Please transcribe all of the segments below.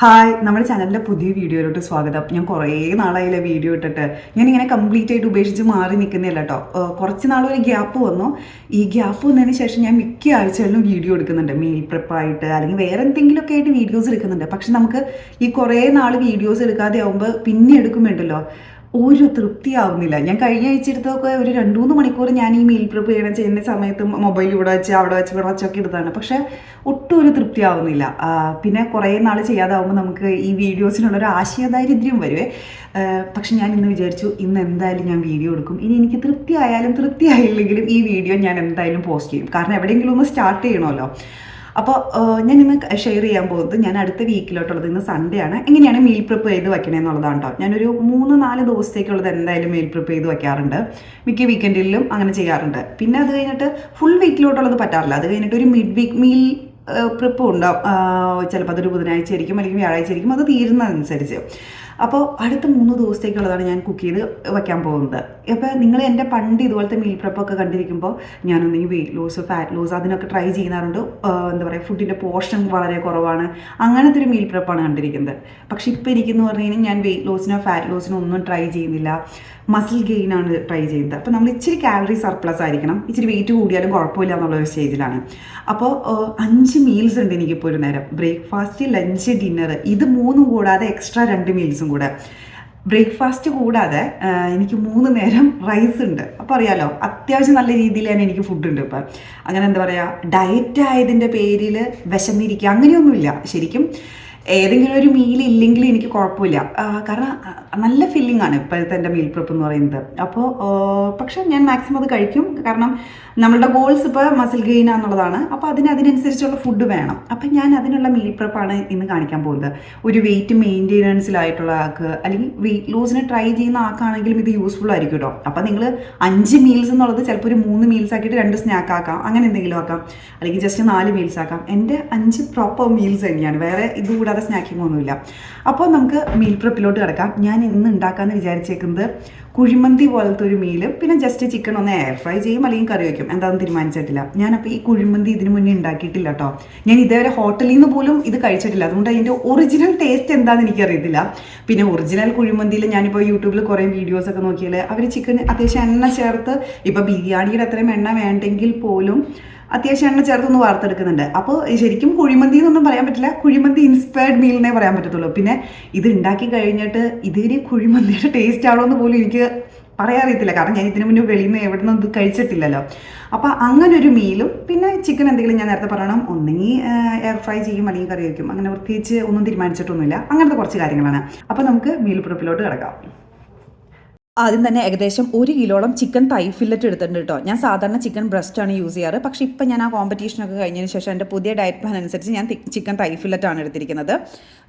Hi നമ്മുടെ ചാനലിൻ്റെ പുതിയ വീഡിയോയിലോട്ട് സ്വാഗതം. ഞാൻ കുറേ നാളായില്ലേ വീഡിയോ ഇട്ടിട്ട്. ഞാനിങ്ങനെ കംപ്ലീറ്റ് ആയിട്ട് ഉപേക്ഷിച്ച് മാറി നിൽക്കുന്നില്ല കേട്ടോ. കുറച്ച് നാളൊരു ഗ്യാപ്പ് വന്നു. ഈ ഗ്യാപ്പ് വന്നതിന് ശേഷം ഞാൻ മിക്ക ആഴ്ചകളിലും വീഡിയോ എടുക്കുന്നുണ്ട്. മീൽ പ്രിപ്പായിട്ട് അല്ലെങ്കിൽ വേറെ എന്തെങ്കിലുമൊക്കെ ആയിട്ട് വീഡിയോസ് എടുക്കുന്നുണ്ട്. പക്ഷെ നമുക്ക് ഈ കുറേ നാൾ വീഡിയോസ് എടുക്കാതെ ആകുമ്പോൾ പിന്നെ എടുക്കുമ്പോണ്ടല്ലോ ഒരു തൃപ്തിയാവുന്നില്ല. ഞാൻ കഴിഞ്ഞ ആഴ്ച എടുത്തൊക്കെ ഒരു 2-3 മണിക്കൂർ ഞാൻ ഈ മീൽ പ്രിപ്പ് ചെയ്യുന്ന സമയത്ത് മൊബൈൽ ഇവിടെ വെച്ച് അവിടെ വെച്ച് ഇവിടെ വെച്ചൊക്കെ എടുത്താണ്. പക്ഷേ ഒട്ടും ഒരു തൃപ്തിയാവുന്നില്ല. പിന്നെ കുറേ നാൾ ചെയ്യാതാവുമ്പോൾ നമുക്ക് ഈ വീഡിയോസിനുള്ളൊരു ആശയദാരിദ്ര്യം വരുവേ. പക്ഷെ ഞാൻ ഇന്ന് വിചാരിച്ചു ഇന്ന് എന്തായാലും ഞാൻ വീഡിയോ എടുക്കും. ഇനി എനിക്ക് തൃപ്തിയായാലും തൃപ്തിയായില്ലെങ്കിലും ഈ വീഡിയോ ഞാൻ എന്തായാലും പോസ്റ്റ് ചെയ്യും. കാരണം എവിടെയെങ്കിലും ഒന്ന് സ്റ്റാർട്ട് ചെയ്യണമല്ലോ. അപ്പോൾ ഞാൻ ഇന്ന് ഷെയർ ചെയ്യാൻ പോകുന്നത് ഞാൻ അടുത്ത വീക്കിലോട്ടുള്ളത് ഇന്ന് സൺഡേ ആണ്. എങ്ങനെയാണ് മീൽ പ്രിപ്പ് ചെയ്ത് വെക്കണേന്നുള്ളതാണ് കേട്ടോ. ഞാനൊരു 3-4 ദിവസത്തേക്കുള്ളത് എന്തായാലും മീൽ പ്രിപ്പ് ചെയ്ത് വെക്കാറുണ്ട്. മിക്ക വീക്കെൻഡിലും അങ്ങനെ ചെയ്യാറുണ്ട്. പിന്നെ അത് കഴിഞ്ഞിട്ട് ഫുൾ വീക്കിലോട്ടുള്ളത് പറ്റാറില്ല. അത് കഴിഞ്ഞിട്ട് ഒരു മിഡ് വീക്ക് മീൽ പ്രിപ്പും ഉണ്ടാവും. ചിലപ്പോൾ അതൊരു ബുധനാഴ്ച ആയിരിക്കും അല്ലെങ്കിൽ വ്യാഴാഴ്ച ആയിരിക്കും. അത് തീരുന്നതനുസരിച്ച്. അപ്പോൾ അടുത്ത 3 ദിവസത്തേക്കുള്ളതാണ് ഞാൻ കുക്ക് ചെയ്ത് വയ്ക്കാൻ പോകുന്നത്. അപ്പോൾ നിങ്ങൾ എൻ്റെ പണ്ട് ഇതുപോലത്തെ മീൽ പ്രിപ്പൊക്കെ കണ്ടിരിക്കുമ്പോൾ ഞാനൊന്നെങ്കിൽ വെയിറ്റ് ലോസ് ഫാറ്റ് ലോസ് അതിനൊക്കെ ട്രൈ ചെയ്യാറുണ്ട്. എന്താ പറയുക, ഫുഡിൻ്റെ പോർഷൻ വളരെ കുറവാണ്, അങ്ങനത്തെ ഒരു മീൽ പ്രിപ്പാണ് കണ്ടിരിക്കുന്നത്. പക്ഷേ ഇപ്പോൾ ഇരിക്കുന്നു പറഞ്ഞു കഴിഞ്ഞാൽ ഞാൻ വെയിറ്റ് ലോസിനോ ഫാറ്റ് ലോസിനോ ഒന്നും ട്രൈ ചെയ്യുന്നില്ല. മസിൽ ഗെയിനാണ് ട്രൈ ചെയ്യുന്നത്. അപ്പോൾ നമ്മൾ ഇച്ചിരി കാലറി സർപ്ലസ് ആയിരിക്കണം, ഇച്ചിരി വെയിറ്റ് കൂടിയാലും കുഴപ്പമില്ല എന്നുള്ളൊരു സ്റ്റേജിലാണ്. അപ്പോൾ 5 മീൽസ് ഉണ്ട് എനിക്കിപ്പോൾ ഒരു നേരം. ബ്രേക്ക്ഫാസ്റ്റ്, ലഞ്ച്, ഡിന്നർ, ഇത് 3 കൂടാതെ എക്സ്ട്രാ 2 മീൽസും കൂടെ. ബ്രേക്ക്ഫാസ്റ്റ് കൂടാതെ എനിക്ക് 3 നേരം റൈസ് ഉണ്ട്. അപ്പോൾ അറിയാലോ, അത്യാവശ്യം നല്ല രീതിയിൽ തന്നെ എനിക്ക് ഫുഡുണ്ട് ഇപ്പം. അങ്ങനെ എന്താ പറയുക, ഡയറ്റ് ആയതിൻ്റെ പേരിൽ വിശന്നിരിക്കുക അങ്ങനെയൊന്നുമില്ല. ശരിക്കും ഏതെങ്കിലും ഒരു മീൽ ഇല്ലെങ്കിൽ എനിക്ക് കുഴപ്പമില്ല. കാരണം നല്ല ഫീലിംഗ് ആണ് ഇപ്പോഴത്തെ എൻ്റെ മീൽ പ്രിപ്പ് എന്ന് പറയുന്നത്. അപ്പോൾ പക്ഷേ ഞാൻ മാക്സിമം അത് കഴിക്കും. കാരണം നമ്മളുടെ ഗോൾസ് ഇപ്പോൾ മസിൽ ഗെയിൻ ആണെന്നുള്ളതാണ്. അപ്പോൾ അതിനനുസരിച്ചുള്ള ഫുഡ് വേണം. അപ്പം ഞാൻ അതിനുള്ള മീൽ പ്രിപ്പാണ് ഇന്ന് കാണിക്കാൻ പോകുന്നത്. ഒരു വെയിറ്റ് മെയിൻ്റെനൻസിലായിട്ടുള്ള ആൾക്ക് അല്ലെങ്കിൽ വെയിറ്റ് ലോസിന് ട്രൈ ചെയ്യുന്ന ആൾക്കാണെങ്കിലും ഇത് യൂസ്ഫുൾ ആയിരിക്കും കേട്ടോ. അപ്പം നിങ്ങൾ 5 മീൽസ് എന്നുള്ളത് ചിലപ്പോൾ ഒരു 3 മീൽസ് ആക്കിയിട്ട് 2 സ്നാക്ക് ആക്കാം, അങ്ങനെ എന്തെങ്കിലും ആക്കാം. അല്ലെങ്കിൽ ജസ്റ്റ് 4 മീൽസ് ആക്കാം. എൻ്റെ 5 പ്രോപ്പർ മീൽസ് തന്നെയാണ്, വേറെ ഇതുകൂടാതെ സ്നാക്കിംഗ് ഒന്നുമില്ല. അപ്പോൾ നമുക്ക് മീൽ പ്രിപ്പിലോട്ട് കിടക്കാം. ഞാൻ ഇന്ന് ഉണ്ടാക്കാമെന്ന് വിചാരിച്ചേക്കുന്നത് കുഴിമന്തി പോലത്തെ ഒരു മീലും പിന്നെ ജസ്റ്റ് ചിക്കൻ ഒന്ന് എയർ ഫ്രൈ ചെയ്യും അല്ലെങ്കിൽ കറി വയ്ക്കും, എന്താണെന്ന് തീരുമാനിച്ചിട്ടില്ല. ഞാനപ്പോൾ ഈ കുഴിമന്തി ഇതിന് മുന്നേ ഉണ്ടാക്കിയിട്ടില്ല കേട്ടോ. ഞാൻ ഇതേവരെ ഹോട്ടലിൽ നിന്ന് പോലും ഇത് കഴിച്ചിട്ടില്ല. അതുകൊണ്ട് അതിൻ്റെ ഒറിജിനൽ ടേസ്റ്റ് എന്താണെന്ന് എനിക്കറിയത്തില്ല. പിന്നെ ഒറിജിനൽ കുഴിമന്തിയിൽ ഞാനിപ്പോൾ യൂട്യൂബിൽ കുറേ വീഡിയോസൊക്കെ നോക്കിയാൽ അവർ ചിക്കൻ അത്യാവശ്യം എണ്ണ ചേർത്ത്, ഇപ്പോൾ ബിരിയാണിയുടെ അത്രയും എണ്ണ വേണ്ടെങ്കിൽ പോലും അത്യാവശ്യം എണ്ണ ചേർത്തൊന്ന് വാർത്തെടുക്കുന്നുണ്ട്. അപ്പോൾ ശരിക്കും കുഴിമന്തി എന്നൊന്നും പറയാൻ പറ്റില്ല, കുഴിമന്തി ഇൻസ്പയർഡ് മീലിനെ പറയാൻ പറ്റത്തുള്ളൂ. പിന്നെ ഇത് ഉണ്ടാക്കി കഴിഞ്ഞിട്ട് ഇതിന് കുഴിമന്തിയുടെ ടേസ്റ്റ് ആണോ എന്ന് പോലും എനിക്ക് പറയാൻ അറിയത്തില്ല. കാരണം ഞാൻ ഇതിനു മുന്നേ വെളിയിൽ നിന്ന് എവിടെ നിന്നും ഇത് കഴിച്ചിട്ടില്ലല്ലോ. അപ്പോൾ അങ്ങനെ ഒരു മീലും പിന്നെ ചിക്കൻ എന്തെങ്കിലും ഞാൻ നേരത്തെ പറയണം, ഒന്നെങ്കിൽ എയർ ഫ്രൈ ചെയ്യും അല്ലെങ്കിൽ കറി വയ്ക്കും. അങ്ങനെ പ്രത്യേകിച്ച് ഒന്നും തീരുമാനിച്ചിട്ടൊന്നുമില്ല. അങ്ങനത്തെ കുറച്ച് കാര്യങ്ങളാണ്. അപ്പോൾ നമുക്ക് മീൽ പ്രിപ്പിലോട്ട് കിടക്കാം. ആദ്യം തന്നെ ഏകദേശം 1 കിലോളം ചിക്കൻ തൈ ഫില്ലറ്റ് എടുത്തിട്ടുണ്ട് കേട്ടോ. ഞാൻ സാധാരണ ചിക്കൻ ബ്രസ്റ്റാണ് യൂസ് ചെയ്യാറ്. പക്ഷേ ഇപ്പം ഞാൻ ആ കോമ്പറ്റീഷനൊക്കെ കഴിഞ്ഞതിന് ശേഷം എൻ്റെ പുതിയ ഡയറ്റ് പ്ലാൻ അനുസരിച്ച് ഞാൻ ചിക്കൻ തൈ ഫില്ലറ്റാണ് എടുത്തിരിക്കുന്നത്.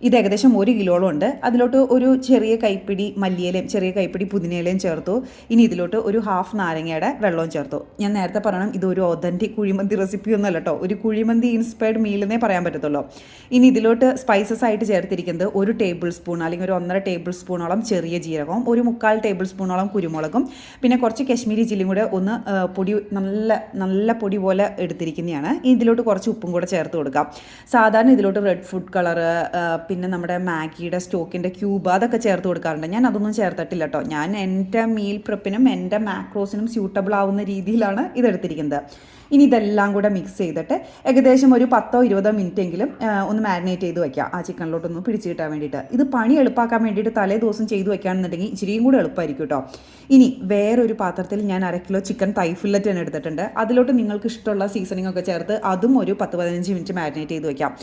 ഇത് ഏകദേശം 1 കിലോളം ഉണ്ട്. അതിലോട്ട് ഒരു ചെറിയ കൈപ്പിടി മല്ലിയിലയും ചെറിയ കൈപ്പിടി പുതിനയിലയും ചേർത്തു. ഇനി ഇതിലോട്ട് ഒരു ഹാഫ് നാരങ്ങയുടെ വെള്ളവും ചേർത്തു. ഞാൻ നേരത്തെ പറയണം, ഇതൊരു ഒതൻറ്റിക് കുഴിമന്തി റെസിപ്പി ഒന്നുമല്ല കേട്ടോ. ഒരു കുഴിമന്തി ഇൻസ്പയർഡ് മീലെന്നേ പറയാൻ പറ്റത്തുള്ളൂ. ഇനി ഇതിലോട്ട് സ്പൈസസ് ആയിട്ട് ചേർത്തിരിക്കുന്നത് 1 ടേബിൾ സ്പൂൺ അല്ലെങ്കിൽ ഒരു 1.5 ടേബിൾ സ്പൂണോളം ചെറിയ ജീരകവും, ഒരു 3/4 ടേബിൾ സ്പൂണോളം കുരുമുളകും, പിന്നെ കുറച്ച് കശ്മീരി ചില്ലിയും കൂടെ ഒന്ന് പൊടി നല്ല പൊടി പോലെ എടുത്തിരിക്കുന്നതാണ്. ഇതിലോട്ട് കുറച്ച് ഉപ്പും കൂടെ ചേർത്ത് കൊടുക്കാം. സാധാരണ ഇതിലോട്ട് റെഡ് ഫുഡ് കളറ്, പിന്നെ നമ്മുടെ മാഗിയുടെ സ്റ്റോക്കിൻ്റെ ക്യൂബ് അതൊക്കെ ചേർത്ത് കൊടുക്കാറുണ്ട്. ഞാൻ അതൊന്നും ചേർത്തിട്ടില്ല കേട്ടോ. ഞാൻ എൻ്റെ മീൽ പ്രിപ്പിനും എൻ്റെ മാക്രോസിനും സ്യൂട്ടബിൾ ആവുന്ന രീതിയിലാണ് ഇതെടുത്തിരിക്കുന്നത്. ഇനി ഇതെല്ലാം കൂടെ മിക്സ് ചെയ്തിട്ട് ഏകദേശം ഒരു 10-20 മിനിറ്റ് എങ്കിലും ഒന്ന് മാരിനേറ്റ് ചെയ്ത് വയ്ക്കുക, ആ ചിക്കനിലോട്ടൊന്ന് പിടിച്ച് കിട്ടാൻ വേണ്ടിയിട്ട്. ഇത് പണി എളുപ്പമാക്കാൻ വേണ്ടിയിട്ട് തലേ ദിവസം ചെയ്ത് വയ്ക്കുകയാണെന്നുണ്ടെങ്കിൽ ഇച്ചിരിയും കൂടെ എളുപ്പമായിരിക്കും കേട്ടോ. ഇനി വേറൊരു പാത്രത്തിൽ ഞാൻ 1/2 കിലോ ചിക്കൻ തൈ ഫില്ലറ്റ് തന്നെ എടുത്തിട്ടുണ്ട്. അതിലോട്ട് നിങ്ങൾക്ക് ഇഷ്ടമുള്ള സീസണിംഗ് ഒക്കെ ചേർത്ത് അതും ഒരു 10-15 മിനിറ്റ് മാരിനേറ്റ് ചെയ്ത് വയ്ക്കാം.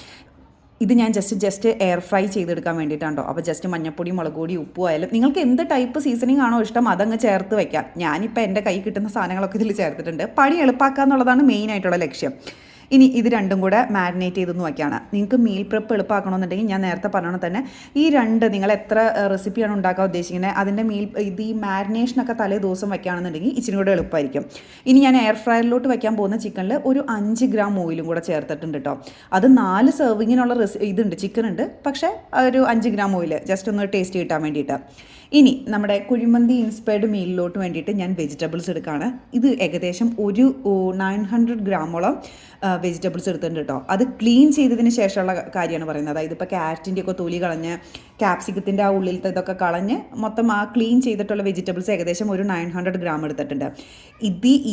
ഇത് ഞാൻ ജസ്റ്റ് എയർ ഫ്രൈ ചെയ്തെടുക്കാൻ വേണ്ടിയിട്ടാണോ. അപ്പോൾ ജസ്റ്റ് മഞ്ഞപ്പൊടി, മുളക് പൊടി, ഉപ്പും ആയാലും നിങ്ങൾക്ക് എന്ത് ടൈപ്പ് സീസണിങ് ആണോ ഇഷ്ടം അതങ്ങ് ചേർത്ത് വയ്ക്കാം. ഞാനിപ്പോൾ എൻ്റെ കൈ കിട്ടുന്ന സാധനങ്ങളൊക്കെ ഇതിൽ ചേർത്തിട്ടുണ്ട്. പണി എളുപ്പമാക്കുക എന്നുള്ളതാണ് മെയിനായിട്ടുള്ള ലക്ഷ്യം. ഇനി ഇത് രണ്ടും കൂടെ മാരിനേറ്റ് ചെയ്തൊന്ന് വയ്ക്കുകയാണ്. നിങ്ങൾക്ക് മീൽ പ്രിപ്പ് എളുപ്പമാക്കണമെന്നുണ്ടെങ്കിൽ ഞാൻ നേരത്തെ പറഞ്ഞ തന്നെ ഈ നിങ്ങൾ എത്ര റെസിപ്പിയാണ് ഉണ്ടാക്കാൻ ഉദ്ദേശിക്കുന്നത് അതിൻ്റെ ഈ മാരിനേഷനൊക്കെ തലേ ദിവസം വയ്ക്കുകയാണെന്നുണ്ടെങ്കിൽ ഇച്ചിരി കൂടെ എളുപ്പമായിരിക്കും. ഇനി ഞാൻ എയർ ഫ്രയറിലോട്ട് വയ്ക്കാൻ പോകുന്ന ചിക്കനിൽ ഒരു 5 ഗ്രാം ഓയിലും കൂടെ ചേർത്തിട്ടുണ്ട് കേട്ടോ. അത് 4 സെർവിങ്ങിനുള്ള ഇതുണ്ട്, ചിക്കൻ ഉണ്ട്, പക്ഷേ ഒരു 5 ഗ്രാം ഓയിൽ ജസ്റ്റ് ഒന്ന് ടേസ്റ്റ് കിട്ടാൻ വേണ്ടിയിട്ട്. ഇനി നമ്മുടെ കുഴിമന്തി ഇൻസ്പയർഡ് മീലിലോട്ട് വേണ്ടിയിട്ട് ഞാൻ വെജിറ്റബിൾസ് എടുക്കുകയാണ്. ഇത് ഏകദേശം ഒരു 900 ഗ്രാമോളം വെജിറ്റബിൾസ് എടുത്തിട്ടുണ്ട് കേട്ടോ. അത് ക്ലീൻ ചെയ്തതിന് ശേഷമുള്ള കാര്യമാണ് പറയുന്നത്. അതായത് ഇപ്പോൾ ക്യാരറ്റിൻ്റെ ഒക്കെ തൊലി കളഞ്ഞ് ക്യാപ്സിക്കത്തിൻ്റെ ആ ഉള്ളിലത്തെ ഇതൊക്കെ കളഞ്ഞ് മൊത്തം ആ ക്ലീൻ ചെയ്തിട്ടുള്ള വെജിറ്റബിൾസ് ഏകദേശം ഒരു 900 ഗ്രാം എടുത്തിട്ടുണ്ട്.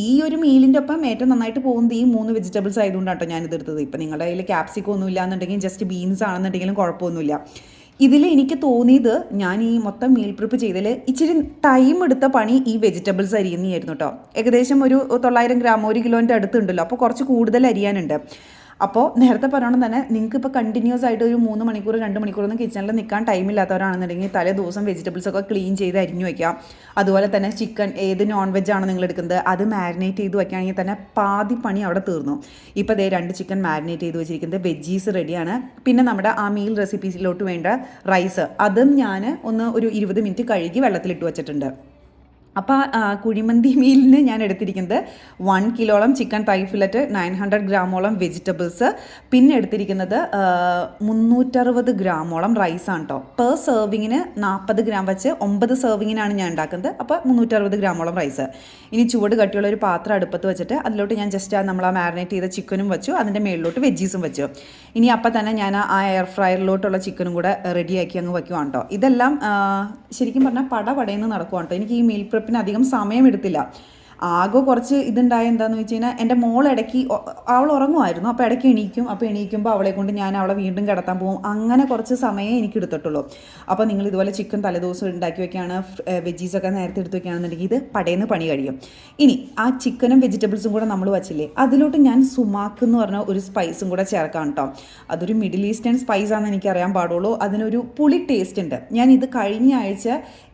ഈ ഒരു മീലിൻ്റെ ഒപ്പം ഏറ്റവും നന്നായിട്ട് പോകുന്നത് ഈ 3 വെജിറ്റബിൾസ് ആയതുകൊണ്ടാണ് കേട്ടോ ഞാനിത് എടുത്തത്. ഇപ്പം നിങ്ങളുടെ കയ്യിൽ ക്യാപ്സിക്കം ഒന്നും ഇല്ലാന്നുണ്ടെങ്കിൽ ജസ്റ്റ് ബീൻസ് ആണെന്നുണ്ടെങ്കിലും കുഴപ്പമൊന്നുമില്ല. ഇതിൽ എനിക്ക് തോന്നിയത് ഞാൻ ഈ മൊത്തം മീൽ പ്രിപ്പ് ചെയ്തതിൽ ഇച്ചിരി ടൈം എടുത്ത പണി ഈ വെജിറ്റബിൾസ് അരിയുന്നതായിരുന്നു കേട്ടോ. ഏകദേശം ഒരു 900 ഗ്രാം 1 കിലോൻ്റെ അടുത്തുണ്ടല്ലോ, അപ്പോൾ കുറച്ച് കൂടുതൽ അരിയാനുണ്ട്. അപ്പോൾ നേരത്തെ പറയണം തന്നെ, നിങ്ങൾക്ക് ഇപ്പോൾ കണ്ടിന്യൂസ് ആയിട്ട് ഒരു 3 മണിക്കൂർ 2 മണിക്കൂറൊന്നും കിച്ചണിൽ നിൽക്കാൻ ടൈമില്ലാത്തവരാണെന്നുണ്ടെങ്കിൽ തലേ ദിവസം വെജിറ്റബിൾസ് ഒക്കെ ക്ലീൻ ചെയ്ത് അരിഞ്ഞു വയ്ക്കാം. അതുപോലെ തന്നെ ചിക്കൻ ഏത് നോൺ വെജ് ആണ് നിങ്ങൾ എടുക്കുന്നത് അത് മാരിനേറ്റ് ചെയ്ത് വയ്ക്കുകയാണെങ്കിൽ തന്നെ പാതി പണി അവിടെ തീർന്നു. ഇപ്പോൾ ദേ 2 ചിക്കൻ മാരിനേറ്റ് ചെയ്ത് വെച്ചിരിക്കുന്നത്, വെജീസ് റെഡിയാണ്. പിന്നെ നമ്മുടെ ആ മീൽ റെസിപ്പീസിലോട്ട് വേണ്ട റൈസ് അതും ഞാൻ ഒരു 20 മിനിറ്റ് കഴുകി വെള്ളത്തിലിട്ട് വെച്ചിട്ടുണ്ട്. അപ്പോൾ കുഴിമന്തി മീലിന് ഞാൻ എടുത്തിരിക്കുന്നത് 1 കിലോളം ചിക്കൻ തൈ ഫില്ലറ്റ്, 900 ഗ്രാമോളം വെജിറ്റബിൾസ്, പിന്നെ എടുത്തിരിക്കുന്നത് 360 ഗ്രാമോളം റൈസാണ് കേട്ടോ. പെർ സെർവിങ്ങിന് 40 ഗ്രാം വെച്ച് 9 സെർവിങ്ങിനാണ് ഞാൻ ഉണ്ടാക്കുന്നത്. അപ്പോൾ 360 ഗ്രാമോളം റൈസ്. ഇനി ചുവട് കട്ടിയുള്ള ഒരു പാത്രം അടുപ്പത്ത് വെച്ചിട്ട് അതിലോട്ട് ഞാൻ ജസ്റ്റ് നമ്മൾ ആ മാരിനേറ്റ് ചെയ്ത ചിക്കനും വെച്ചു, അതിൻ്റെ മേളിലോട്ട് വെജീസും വെച്ചു. ഇനി അപ്പം തന്നെ ഞാൻ ആ എയർ ഫ്രയറിലോട്ടുള്ള ചിക്കനും കൂടെ റെഡിയാക്കി അങ്ങ് വയ്ക്കുവാണ് കേട്ടോ. ഇതെല്ലാം ശരിക്കും പറഞ്ഞാൽ പടപടയെന്ന് നടക്കുവാണ് കേട്ടോ. എനിക്ക് ഈ മീൽ പ്രിപ്പിന് അധികം സമയമെടുത്തില്ല. ആകെ കുറച്ച് ഇതുണ്ടായ എന്താണെന്ന് വെച്ച് കഴിഞ്ഞാൽ എൻ്റെ മോൾ ഇടയ്ക്ക് അവൾ ഉറങ്ങുമായിരുന്നു. അപ്പോൾ ഇടയ്ക്ക് എണീക്കും. അപ്പോൾ എണീക്കുമ്പോൾ അവളെ കൊണ്ട് ഞാൻ അവളെ വീണ്ടും കിടത്താൻ പോകും. അങ്ങനെ കുറച്ച് സമയമേ എനിക്ക് എടുത്തിട്ടുള്ളൂ. അപ്പോൾ നിങ്ങൾ ഇതുപോലെ ചിക്കൻ തലേദിവസം ഉണ്ടാക്കി വയ്ക്കുകയാണ്, വെജീസൊക്കെ നേരത്തെ എടുത്ത് വയ്ക്കുകയാണെന്നുണ്ടെങ്കിൽ ഇത് പടേന്ന് പണി കഴിയും. ഇനി ആ ചിക്കനും വെജിറ്റബിൾസും കൂടെ നമ്മൾ വച്ചില്ലേ, അതിലോട്ട് ഞാൻ സുമാക്ക് എന്ന് പറഞ്ഞ ഒരു സ്പൈസും കൂടെ ചേർക്കാം കേട്ടോ. അതൊരു മിഡിൽ ഈസ്റ്റേൺ സ്പൈസ് ആണെന്ന് എനിക്കറിയാൻ പാടുള്ളൂ. അതിനൊരു പുളി ടേസ്റ്റ് ഉണ്ട്. ഞാൻ ഇത് കഴിഞ്ഞ ആഴ്ച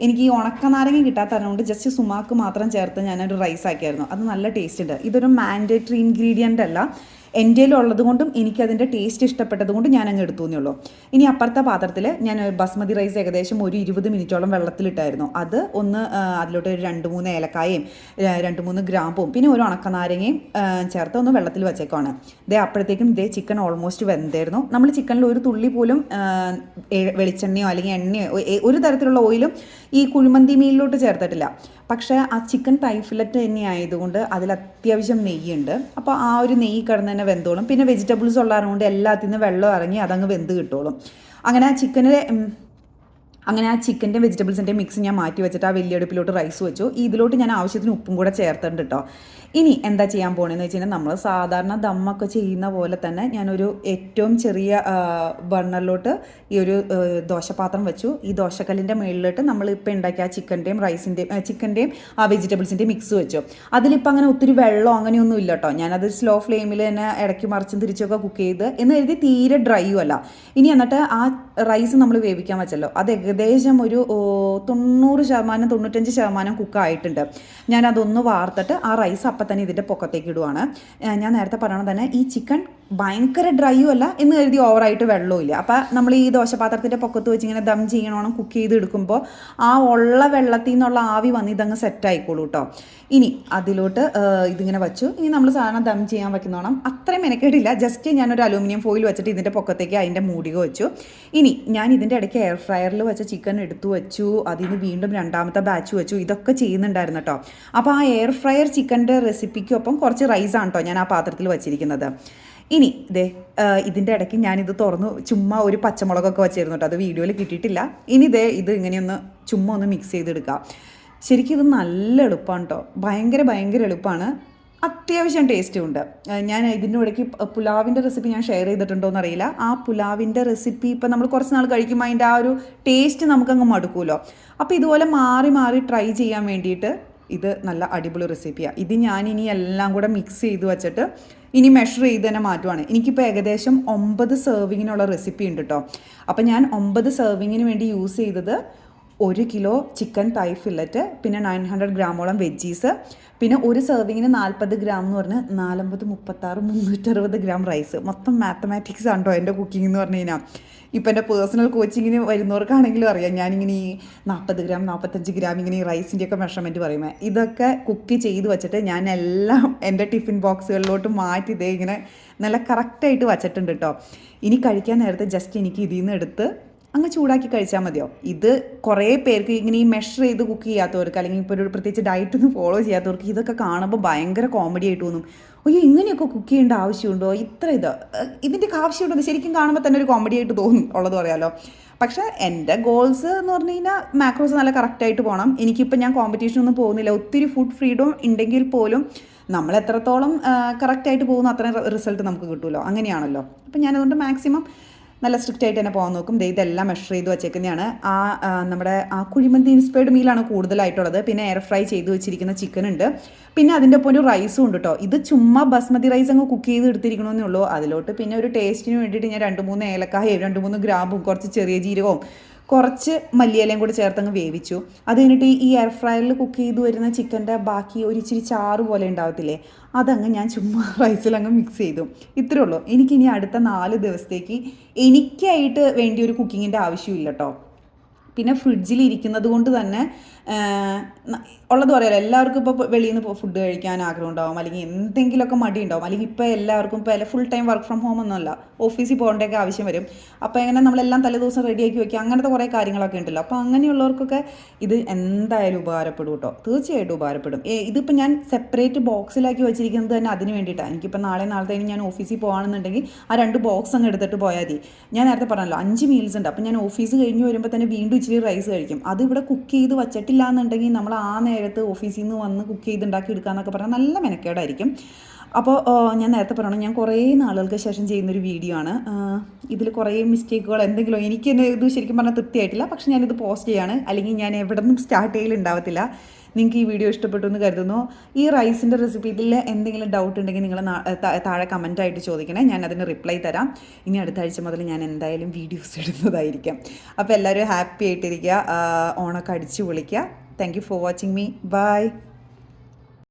എനിക്ക് ഈ ഉണക്കനാരങ്ങ കിട്ടാത്തതുകൊണ്ട് ജസ്റ്റ് സുമാക്ക് മാത്രം ചേർത്ത് ഞാനൊരു റൈസ് ആക്കിയായിരുന്നു. അത് നല്ല ടേസ്റ്റ് ഉണ്ട്. ഇതൊരു മാൻഡേറ്ററി ഇൻഗ്രീഡിയൻ്റ് അല്ല, എൻ്റെ ഉള്ളത് കൊണ്ടും എനിക്കതിൻ്റെ ടേസ്റ്റ് ഇഷ്ടപ്പെട്ടത് കൊണ്ട് ഞാൻ അങ്ങ് എടുത്തു എന്നേ ഉള്ളൂ. ഇനി അപ്പുറത്തെ പാത്രത്തിൽ ഞാൻ ബസ്മതി റൈസ് ഏകദേശം ഒരു 20 മിനിറ്റോളം വെള്ളത്തിലിട്ടായിരുന്നു. അത് അതിലോട്ട് ഒരു 2-3 ഏലക്കായയും 2-3 ഗ്രാമ്പും പിന്നെ ഒരു ഉണക്കനാരങ്ങയും ചേർത്ത് ഒന്ന് വെള്ളത്തിൽ വെച്ചേക്കാണ്. അപ്പോഴത്തേക്കും ചിക്കൻ ഓൾമോസ്റ്റ് വെന്തായിരുന്നു. നമ്മൾ ചിക്കനിൽ ഒരു തുള്ളി പോലും വെളിച്ചെണ്ണയോ അല്ലെങ്കിൽ എണ്ണയോ ഒരു തരത്തിലുള്ള ഓയിലും ഈ കുഴിമന്തി മീലിലോട്ട് ചേർത്തിട്ടില്ല. പക്ഷേ ആ ചിക്കൻ തൈ ഫില്ലറ്റ് തന്നെ ആയതുകൊണ്ട് അതിൽ അത്യാവശ്യം നെയ്യുണ്ട്. അപ്പോൾ ആ ഒരു നെയ്യ് കിടന്ന് തന്നെ വെന്തോളും. പിന്നെ വെജിറ്റബിൾസ് ഉള്ളതുകൊണ്ട് എല്ലാത്തിൽ നിന്ന് വെള്ളം ഇറങ്ങി അതങ്ങ് വെന്ത് കിട്ടോളും. അങ്ങനെ ആ ചിക്കൻ്റെ വെജിറ്റബിൾസിൻ്റെ മിക്സ് ഞാൻ മാറ്റി വെച്ചിട്ട് ആ വലിയ അടുപ്പിലോട്ട് റൈസ് വെച്ചു. ഇതിലോട്ട് ഞാൻ ആവശ്യത്തിന് ഉപ്പും കൂടെ ചേർത്തിട്ടുണ്ട് കേട്ടോ. ഇനി എന്താ ചെയ്യാൻ പോകണമെന്ന് വെച്ച് കഴിഞ്ഞാൽ നമ്മൾ സാധാരണ ദമ്മൊക്കെ ചെയ്യുന്ന പോലെ തന്നെ ഞാനൊരു ഏറ്റവും ചെറിയ ബർണറിലോട്ട് ഈ ഒരു ദോശപാത്രം വെച്ചു. ഈ ദോശക്കല്ലിൻ്റെ മുകളിലോട്ട് നമ്മളിപ്പോൾ ഉണ്ടാക്കിയ ആ ചിക്കൻ്റെയും ആ വെജിറ്റബിൾസിൻ്റെയും മിക്സ് വെച്ചു. അതിലിപ്പോൾ അങ്ങനെ ഒത്തിരി വെള്ളം അങ്ങനെയൊന്നും ഇല്ല കേട്ടോ. ഞാനത് സ്ലോ ഫ്ലെയിമിൽ തന്നെ ഇടയ്ക്ക് മറിച്ചും തിരിച്ചൊക്കെ കുക്ക് ചെയ്ത് എന്ന് കരുതി തീരെ ഡ്രൈയും അല്ല. ഇനി എന്നിട്ട് ആ റൈസ് നമ്മൾ വേവിക്കാൻ വെച്ചല്ലോ, അത് ഏകദേശം ഒരു 90% 95% കുക്കായിട്ടുണ്ട്. ഞാനതൊന്ന് വാർത്തിട്ട് ആ റൈസ് അപ്പം തന്നെ ഇതിൻ്റെ പൊക്കത്തേക്ക് ഇടുവാണ്. ഞാൻ നേരത്തെ പറയണത് തന്നെ ഈ ചിക്കൻ ഭയങ്കര ഡ്രൈയും അല്ല എന്ന് കരുതി ഓവറായിട്ട് വെള്ളവും ഇല്ല. അപ്പോൾ നമ്മൾ ഈ ദോശപാത്രത്തിൻ്റെ പൊക്കത്ത് വെച്ച് ഇങ്ങനെ ദം ചെയ്യണം കുക്ക് ചെയ്ത് എടുക്കുമ്പോൾ ആ ഉള്ള വെള്ളത്തിൽ നിന്നുള്ള ആവി വന്ന് ഇതങ്ങ് സെറ്റ് ആയിക്കോളൂ കേട്ടോ. ഇനി അതിലോട്ട് ഇതിങ്ങനെ വെച്ചു. ഇനി നമ്മൾ സാധാരണ ദം ചെയ്യാൻ വെക്കുന്നോണം അത്രയും മെനക്കേടില്ല. ജസ്റ്റ് ഞാനൊരു അലൂമിനിയം ഫോയിൽ വെച്ചിട്ട് ഇതിൻ്റെ പൊക്കത്തേക്ക് അതിൻ്റെ മൂടിക വെച്ചു. ഇനി ഞാൻ ഇതിൻ്റെ ഇടയ്ക്ക് എയർ ഫ്രയറിൽ വെച്ച ചിക്കൻ എടുത്തു വെച്ചു. അതിന് വീണ്ടും 2ാമത്തെ ബാച്ച് വെച്ചു. ഇതൊക്കെ ചെയ്യുന്നുണ്ടായിരുന്നു കേട്ടോ. അപ്പോൾ ആ എയർ ഫ്രയർ ചിക്കൻ്റെ റെസിപ്പിക്കൊപ്പം കുറച്ച് റൈസാണ് കേട്ടോ ഞാൻ ആ പാത്രത്തിൽ വെച്ചിരിക്കുന്നത്. ഇനി ഇതിൻ്റെ ഇടയ്ക്ക് ഞാനിത് തുറന്നു ചുമ്മാ ഒരു പച്ചമുളകൊക്കെ വെച്ചിരുന്നു കേട്ടോ. അത് വീഡിയോയിൽ കിട്ടിയിട്ടില്ല. ഇനി ഇത് ഇങ്ങനെയൊന്ന് ചുമ്മാ ഒന്ന് മിക്സ് ചെയ്തെടുക്കാം. ശരിക്കും ഇത് നല്ല എളുപ്പമാണ് കേട്ടോ. ഭയങ്കര എളുപ്പമാണ്. അത്യാവശ്യം ടേസ്റ്റും ഉണ്ട്. ഞാൻ ഇതിൻ്റെ ഇടയ്ക്ക് പുലാവിൻ്റെ റെസിപ്പി ഞാൻ ഷെയർ ചെയ്തിട്ടുണ്ടോ എന്നറിയില്ല. ആ പുലാവിൻ്റെ റെസിപ്പി ഇപ്പം നമ്മൾ കുറച്ച് നാൾ കഴിക്കുമ്പോൾ അതിൻ്റെ ആ ഒരു ടേസ്റ്റ് നമുക്കങ്ങ് മടുക്കുമല്ലോ. അപ്പോൾ ഇതുപോലെ മാറി ട്രൈ ചെയ്യാൻ വേണ്ടിയിട്ട് ഇത് നല്ല അടിപൊളി റെസിപ്പിയാണ്. ഇത് ഞാനിനി എല്ലാം കൂടെ മിക്സ് ചെയ്ത് വെച്ചിട്ട് ഇനി മെഷർ ചെയ്ത് തന്നെ മാറ്റുവാണ്. എനിക്കിപ്പോൾ ഏകദേശം 9 സെർവിങ്ങിനുള്ള റെസിപ്പി ഉണ്ട് കേട്ടോ. അപ്പോൾ ഞാൻ 9 സെർവിങ്ങിന് വേണ്ടി യൂസ് ചെയ്തത് 1 കിലോ ചിക്കൻ തൈ ഫില്ലറ്റ്, പിന്നെ 900 ഗ്രാമോളം വെജീസ്, പിന്നെ ഒരു സെർവിങ്ങിന് 40 ഗ്രാം എന്ന് പറഞ്ഞ് 4 36 360 ഗ്രാം റൈസ്. മൊത്തം മാത്തമാറ്റിക്സ് ആണ് കേട്ടോ എൻ്റെ കുക്കിംഗ് എന്ന് പറഞ്ഞു കഴിഞ്ഞാൽ. ഇപ്പം എൻ്റെ പേഴ്സണൽ കോച്ചിങ്ങിന് വരുന്നവർക്കാണെങ്കിലും അറിയാം ഞാനിങ്ങനെ ഈ 40 ഗ്രാം 45 ഗ്രാം ഇങ്ങനെ ഈ റൈസിൻ്റെയൊക്കെ മെഷർമെൻറ്റ് പറയുമ്പോൾ ഇതൊക്കെ കുക്ക് ചെയ്ത് വെച്ചിട്ട് ഞാൻ എല്ലാം എൻ്റെ ടിഫിൻ ബോക്സുകളിലോട്ട് മാറ്റി ഇങ്ങനെ നല്ല കറക്റ്റായിട്ട് വച്ചിട്ടുണ്ട് കേട്ടോ. ഇനി കഴിക്കാൻ നേരത്തെ ജസ്റ്റ് എനിക്ക് ഇതിൽ നിന്ന് എടുത്ത് അങ്ങ് ചൂടാക്കി കഴിച്ചാൽ മതിയോ. ഇത് കുറേ പേർക്ക് ഇങ്ങനെ ഈ മെഷർ ചെയ്ത് കുക്ക് ചെയ്യാത്തവർക്ക്, അല്ലെങ്കിൽ ഇപ്പോൾ ഒരു പ്രത്യേകിച്ച് ഡയറ്റ് ഒന്നും ഫോളോ ചെയ്യാത്തവർക്ക് ഇതൊക്കെ കാണുമ്പോൾ ഭയങ്കര കോമഡി ആയിട്ട് തോന്നും. അയ്യോ ഇങ്ങനെയൊക്കെ കുക്ക് ചെയ്യേണ്ട ആവശ്യമുണ്ടോ, ഇതിൻ്റെയൊക്കെ ആവശ്യമുണ്ടോ, ശരിക്കും കാണുമ്പോൾ തന്നെ ഒരു കോമഡി ആയിട്ട് തോന്നും, ഉള്ളത് പറയാമല്ലോ. പക്ഷേ എൻ്റെ ഗോൾസ് എന്ന് പറഞ്ഞു കഴിഞ്ഞാൽ മാക്രോസ് നല്ല കറക്റ്റായിട്ട് പോകണം. എനിക്കിപ്പോൾ ഞാൻ കോമ്പറ്റീഷനൊന്നും പോകുന്നില്ല. ഒത്തിരി ഫുഡ് ഫ്രീഡം ഉണ്ടെങ്കിൽ പോലും നമ്മൾ എത്രത്തോളം കറക്റ്റായിട്ട് പോകുന്നു അത്രയും റിസൾട്ട് നമുക്ക് കിട്ടുമല്ലോ, അങ്ങനെയാണല്ലോ. അപ്പം ഞാനതുകൊണ്ട് മാക്സിമം നല്ല സ്ട്രിക്റ്റ് ആയിട്ട് തന്നെ പോകാൻ നോക്കും. ഇതെല്ലാം മെഷർ ചെയ്ത് വെച്ചേക്കുന്നതാണ്. നമ്മുടെ കുഴിമന്തി ഇൻസ്പയർഡ് മീലാണ് കൂടുതലായിട്ടുള്ളത്. പിന്നെ എയർ ഫ്രൈ ചെയ്ത് വെച്ചിരിക്കുന്ന ചിക്കൻ ഉണ്ട്. പിന്നെ അതിൻ്റെ ഒപ്പം ഒരു റൈസും ഉണ്ട് കേട്ടോ. ഇത് ചുമ്മാ ബസ്മതി റൈസ് അങ്ങ് കുക്ക് ചെയ്ത് എടുത്തിരിക്കണമെന്നേ ഉള്ളൂ. അതിലോട്ട് പിന്നെ ഒരു ടേസ്റ്റിന് വേണ്ടിയിട്ട് ഞാൻ 2-3 ഏലക്കായയും 2-3 ഗ്രാമ്പും കുറച്ച് ചെറിയ ജീരകവും കുറച്ച് മല്ലിയിലയും കൂടി ചേർത്തങ്ങ് വേവിച്ചു. അത് കഴിഞ്ഞിട്ട് ഈ എയർ ഫ്രയറിൽ കുക്ക് ചെയ്ത് വരുന്ന ചിക്കൻ്റെ ബാക്കി ഒരു ഇച്ചിരി ചാറ് പോലെ ഉണ്ടാവത്തില്ലേ, അതങ്ങ് ഞാൻ ചുമ്മാ റൈസിലങ്ങ് മിക്സ് ചെയ്തു. ഇത്രയേ ഉള്ളൂ. എനിക്കിനി അടുത്ത 4 ദിവസത്തേക്ക് എനിക്കായിട്ട് വേണ്ടി ഒരു കുക്കിങ്ങിൻ്റെ ആവശ്യമില്ല കേട്ടോ. പിന്നെ ഫ്രിഡ്ജിൽ ഇരിക്കുന്നത് കൊണ്ട് തന്നെ ഉള്ളത് പറയാമല്ലോ, എല്ലാവർക്കും ഇപ്പോൾ വെളിയിൽ നിന്ന് ഫുഡ് കഴിക്കാൻ ആഗ്രഹം ഉണ്ടാവും, അല്ലെങ്കിൽ എന്തെങ്കിലുമൊക്കെ മടി ഉണ്ടാവും, അല്ലെങ്കിൽ ഇപ്പോൾ എല്ലാവർക്കും ഇപ്പോൾ full time work from home ഒന്നുമല്ല, ഓഫീസിൽ പോകേണ്ടൊക്കെ ആവശ്യം വരും. അപ്പോൾ എങ്ങനെ നമ്മളെല്ലാം തലേദിവസം റെഡിയാക്കി വയ്ക്കുക, അങ്ങനത്തെ കുറേ കാര്യങ്ങളൊക്കെ ഉണ്ടല്ലോ. അപ്പോൾ അങ്ങനെയുള്ളവർക്കൊക്കെ ഇത് എന്തായാലും ഉപകാരപ്പെടും കേട്ടോ, തീർച്ചയായിട്ടും ഉപകാരപ്പെടും. ഇതിപ്പോൾ ഞാൻ സെപ്പറേറ്റ് ബോക്സിലാക്കി വെച്ചിരിക്കുന്നത് തന്നെ അതിന് വേണ്ടിയിട്ടാണ്. എനിക്കിപ്പോൾ നാളത്തെ ഞാൻ ഓഫീസിൽ പോകുകയാണെന്നുണ്ടെങ്കിൽ ആ 2 ബോക്സ് അങ്ങ് എടുത്തിട്ട് പോയാൽ മതി. ഞാൻ നേരത്തെ പറഞ്ഞല്ലോ 5 മീൽസ് ഉണ്ട്. അപ്പോൾ ഞാൻ ഓഫീസ് കഴിഞ്ഞ് വരുമ്പോൾ തന്നെ വീണ്ടും ഇച്ചിരി റൈസ് കഴിക്കും. അത് ഇവിടെ കുക്ക് ചെയ്ത് വച്ചിട്ടില്ല എന്നുണ്ടെങ്കിൽ നമ്മൾ ആ നേരത്ത് ഓഫീസിൽ നിന്ന് വന്ന് കുക്ക് ചെയ്ത് ഉണ്ടാക്കി എടുക്കുക എന്നൊക്കെ പറഞ്ഞാൽ നല്ല മെനക്കേടായിരിക്കും. അപ്പോൾ ഞാൻ നേരത്തെ പറയണം, ഞാൻ കുറേ നാളുകൾക്ക് ശേഷം ചെയ്യുന്നൊരു വീഡിയോ ആണ്. ഇതിൽ കുറേ മിസ്റ്റേക്കുകൾ എന്തെങ്കിലും എനിക്ക് തന്നെ ഇത് ശരിക്കും പറഞ്ഞാൽ തൃപ്തിയായിട്ടില്ല. പക്ഷേ ഞാനിത് പോസ്റ്റ് ചെയ്യാണ്, അല്ലെങ്കിൽ ഞാൻ എവിടെ നിന്നും സ്റ്റാർട്ട് ചെയ്യലുണ്ടാവത്തില്ല. നിങ്ങൾക്ക് ഈ വീഡിയോ ഇഷ്ടപ്പെട്ടു എന്ന് കരുതുന്നു. ഈ റൈസിൻ്റെ റെസിപ്പിയിൽ എന്തെങ്കിലും ഡൗട്ട് ഉണ്ടെങ്കിൽ നിങ്ങൾ താഴെ കമൻറ്റായിട്ട് ചോദിക്കണേ, ഞാൻ അതിന് റിപ്ലൈ തരാം. ഇനി അടുത്ത ആഴ്ച മുതൽ ഞാൻ എന്തായാലും വീഡിയോസ് ഇടുന്നതായിരിക്കും. അപ്പോൾ എല്ലാവരും ഹാപ്പി ആയിട്ടിരിക്കുക, ഓണൊക്കെ അടിച്ചു പൊളിക്കുക. Thank you for watching me. By.